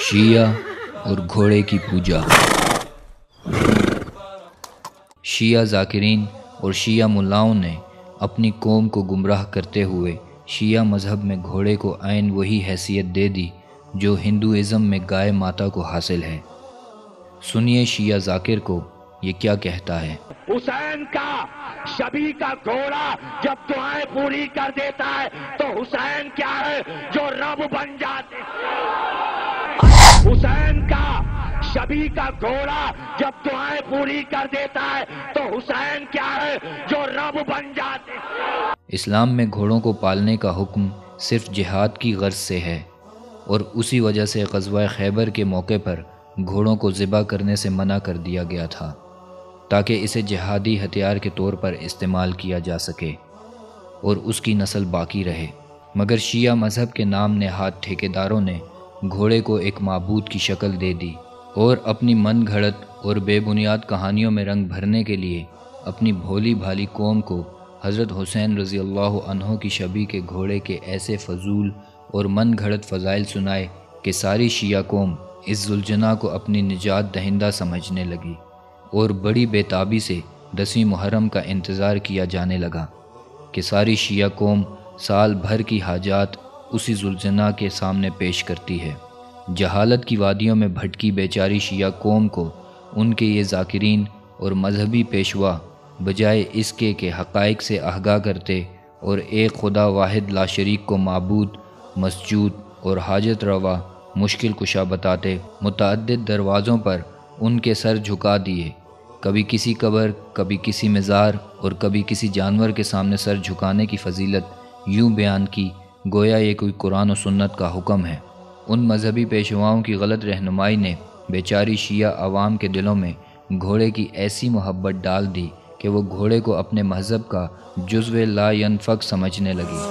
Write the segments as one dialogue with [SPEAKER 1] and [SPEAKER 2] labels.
[SPEAKER 1] شیعہ اور گھوڑے کی پوجا۔ شیعہ ذاکرین اور شیعہ ملاؤں نے اپنی قوم کو گمراہ کرتے ہوئے شیعہ مذہب میں گھوڑے کو عین وہی حیثیت دے دی جو ہندوازم میں گائے ماتا کو حاصل ہے۔ سنیے شیعہ ذاکر کو یہ کیا کہتا ہے۔
[SPEAKER 2] حسین کا شبی کا گھوڑا جب دعائیں پوری کر دیتا ہے تو حسین کیا ہے جو رب بن جاتے ہیں۔ حسین کا شبی کا گھوڑا جب دعائیں پوری کر دیتا ہے تو حسین کیا ہے جو رب بن جاتے ہیں۔
[SPEAKER 1] اسلام میں گھوڑوں کو پالنے کا حکم صرف جہاد کی غرض سے ہے، اور اسی وجہ سے غزوہ خیبر کے موقع پر گھوڑوں کو ذبح کرنے سے منع کر دیا گیا تھا تاکہ اسے جہادی ہتھیار کے طور پر استعمال کیا جا سکے اور اس کی نسل باقی رہے۔ مگر شیعہ مذہب کے نام نہاد ٹھیکیداروں نے گھوڑے کو ایک معبود کی شکل دے دی اور اپنی من گھڑت اور بے بنیاد کہانیوں میں رنگ بھرنے کے لیے اپنی بھولی بھالی قوم کو حضرت حسین رضی اللہ عنہ کی شبیہ کے گھوڑے کے ایسے فضول اور من گھڑت فضائل سنائے کہ ساری شیعہ قوم اس ذوالجناح کو اپنی نجات دہندہ سمجھنے لگی، اور بڑی بے تابی سے 10 محرم کا انتظار کیا جانے لگا کہ ساری شیعہ قوم سال بھر کی حاجات اسی ذوالجناح کے سامنے پیش کرتی ہے۔ جہالت کی وادیوں میں بھٹکی بیچاری شیعہ قوم کو ان کے یہ ذاکرین اور مذہبی پیشوا بجائے اس کے کہ حقائق سے آگاہ کرتے اور ایک خدا واحد لا شریک کو معبود، مسجود اور حاجت روا مشکل کشا بتاتے، متعدد دروازوں پر ان کے سر جھکا دیے، کبھی کسی قبر، کبھی کسی مزار اور کبھی کسی جانور کے سامنے سر جھکانے کی فضیلت یوں بیان کی گویا یہ کوئی قرآن و سنت کا حکم ہے۔ ان مذہبی پیشواؤں کی غلط رہنمائی نے بیچاری شیعہ عوام کے دلوں میں گھوڑے کی ایسی محبت ڈال دی کہ وہ گھوڑے کو اپنے مذہب کا جزو لا ینفک سمجھنے لگی۔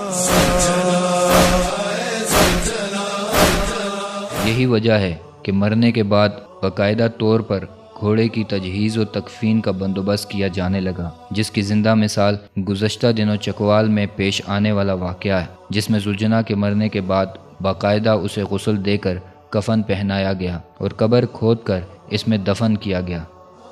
[SPEAKER 1] یہی وجہ ہے کہ مرنے کے بعد باقاعدہ طور پر گھوڑے کی تجہیز و تکفین کا بندوبست کیا جانے لگا، جس کی زندہ مثال گزشتہ دنوں چکوال میں پیش آنے والا واقعہ ہے، جس میں ذوالجناح کے مرنے کے بعد باقاعدہ اسے غسل دے کر کفن پہنایا گیا اور قبر کھود کر اس میں دفن کیا گیا،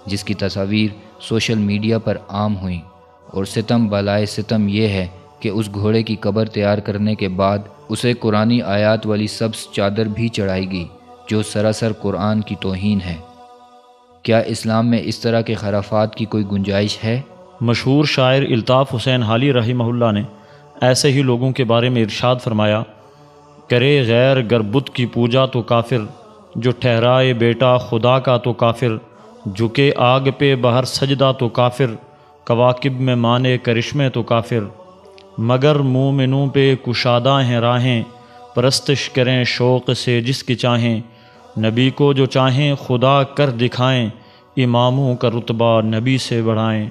[SPEAKER 1] جس کی تصاویر سوشل میڈیا پر عام ہوئیں۔ اور ستم بالائے ستم یہ ہے کہ اس گھوڑے کی قبر تیار کرنے کے بعد اسے قرآنی آیات والی سبز چادر بھی چڑھائی گئی جو سراسر قرآن کی توہین ہے۔ کیا اسلام میں اس طرح کے خرافات کی کوئی گنجائش ہے؟
[SPEAKER 3] مشہور شاعر الطاف حسین حالی رحمہ اللہ نے ایسے ہی لوگوں کے بارے میں ارشاد فرمایا، کرے غیر گر بت کی پوجا تو کافر، جو ٹھہرائے بیٹا خدا کا تو کافر، جھکے آگ پہ بہر سجدہ تو کافر، کواکب میں مانے کرشمے تو کافر، مگر مومنوں پہ کشادہ ہیں راہیں، پرستش کریں شوق سے جس کی چاہیں، نبی کو جو چاہیں خدا کر دکھائیں، اماموں کا رتبہ نبی سے بڑھائیں،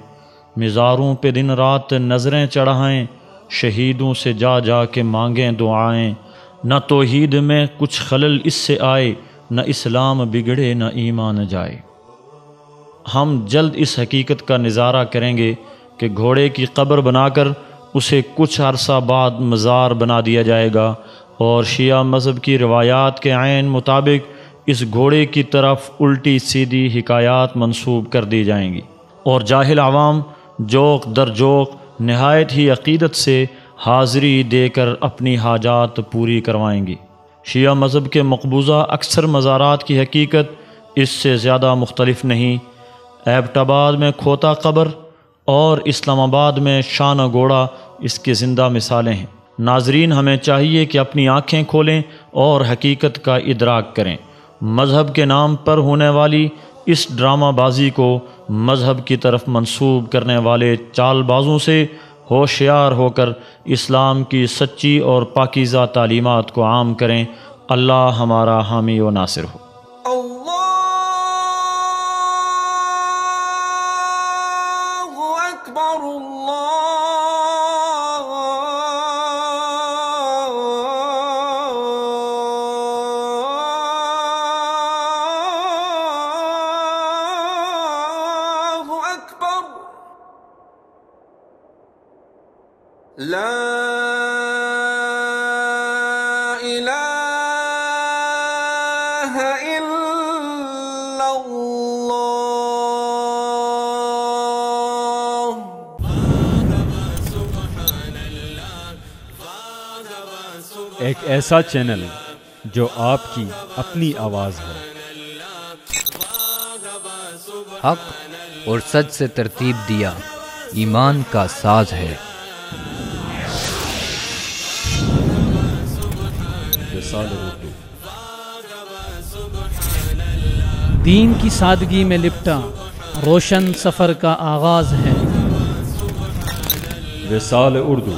[SPEAKER 3] مزاروں پہ دن رات نظریں چڑھائیں، شہیدوں سے جا جا کے مانگیں دعائیں، نہ توحید میں کچھ خلل اس سے آئے، نہ اسلام بگڑے نہ ایمان جائے۔ ہم جلد اس حقیقت کا نظارہ کریں گے کہ گھوڑے کی قبر بنا کر اسے کچھ عرصہ بعد مزار بنا دیا جائے گا، اور شیعہ مذہب کی روایات کے عین مطابق اس گھوڑے کی طرف الٹی سیدھی حکایات منسوب کر دی جائیں گی، اور جاہل عوام جوق در جوق نہایت ہی عقیدت سے حاضری دے کر اپنی حاجات پوری کروائیں گی۔ شیعہ مذہب کے مقبوضہ اکثر مزارات کی حقیقت اس سے زیادہ مختلف نہیں۔ ایبٹ آباد میں کھوتا قبر اور اسلام آباد میں شانہ گوڑا اس کی زندہ مثالیں ہیں۔ ناظرین، ہمیں چاہیے کہ اپنی آنکھیں کھولیں اور حقیقت کا ادراک کریں۔ مذہب کے نام پر ہونے والی اس ڈرامہ بازی کو مذہب کی طرف منسوب کرنے والے چال بازوں سے ہوشیار ہو کر اسلام کی سچی اور پاکیزہ تعلیمات کو عام کریں۔ اللہ ہمارا حامی و ناصر ہو۔
[SPEAKER 4] لا إله إلا الله.
[SPEAKER 5] ایک ایسا چینل جو آپ کی اپنی آواز ہے،
[SPEAKER 1] حق اور سچ سے ترتیب دیا ایمان کا ساز ہے۔
[SPEAKER 5] وصال اردو
[SPEAKER 6] دین کی سادگی میں لپٹا روشن سفر کا آغاز ہے۔
[SPEAKER 5] وصال اردو